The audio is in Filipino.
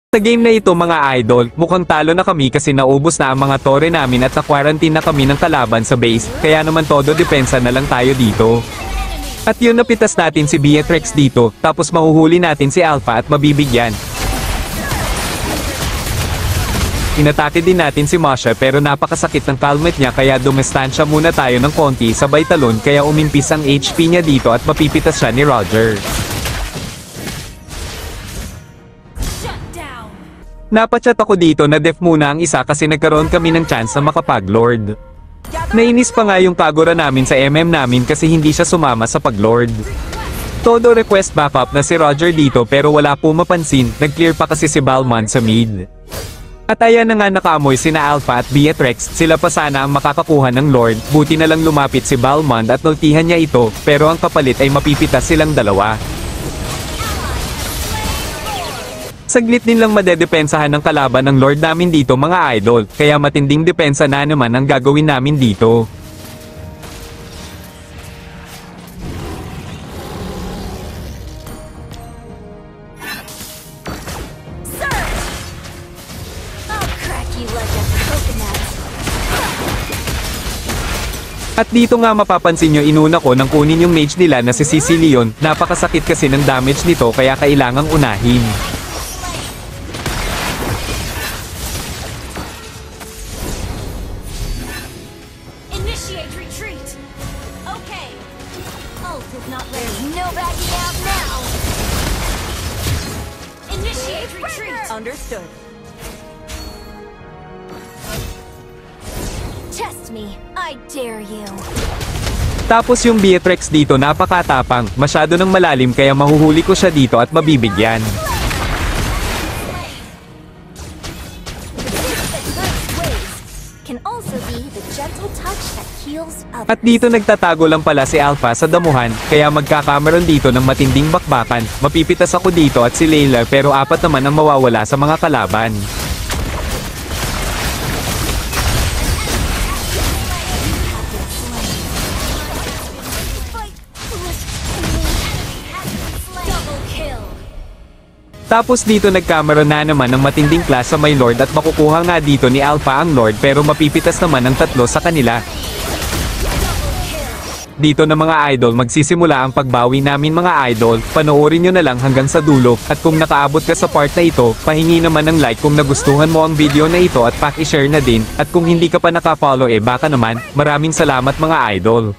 Sa game na ito mga idol, mukhang talo na kami kasi naubos na ang mga tore namin at na-quarantine na kami ng kalaban sa base, kaya naman todo depensa na lang tayo dito. At yun, napitas natin si Beatrix dito, tapos mahuhuli natin si Alpha at mabibigyan. Inatake din natin si Masha pero napakasakit ng palmet niya kaya dumestansya muna tayo ng konti sabay talon kaya umimpis ang HP niya dito at mapipitas siya ni Roger. Napachat ako dito na def muna ang isa kasi nagkaroon kami ng chance na makapag-lord. Nainis pa nga yung Kagura namin sa MM namin kasi hindi siya sumama sa pag-lord. Todo request backup na si Roger dito pero wala po mapansin, nag-clear pa kasi si Balmond sa mid. At ayan na nga nakaamoy sina Alpha at Beatrix, sila pa sana ang makakakuha ng lord, buti na lang lumapit si Balmond at nultihan niya ito, pero ang kapalit ay mapipitas silang dalawa. Saglit din lang madedepensahan ng kalaban ng lord namin dito mga idol, kaya matinding depensa na naman ang gagawin namin dito. At dito nga mapapansin nyo inuna ko nang kunin yung mage nila na si CC Leon, napakasakit kasi ng damage nito kaya kailangang unahin. Understood. Test me. I dare you. Tapos yung Beatrix dito napakatapang, masyado ng malalim kaya mahuhuli ko siya dito at mabibigyan. At dito nagtatago lang pala si Alpha sa damuhan, kaya magkakameron dito ng matinding bakbakan, mapipitas ako dito at si Layla pero apat naman ang mawawala sa mga kalaban. Tapos dito nagkameron na naman ng matinding class sa may lord at makukuha nga dito ni Alpha ang lord pero mapipitas naman ang tatlo sa kanila. Dito na mga idol magsisimula ang pagbawi namin mga idol, panoorin nyo na lang hanggang sa dulo, at kung nakaabot ka sa part na ito, pahingi naman ng like kung nagustuhan mo ang video na ito at paki-share na din, at kung hindi ka pa nakafollow baka naman, maraming salamat mga idol.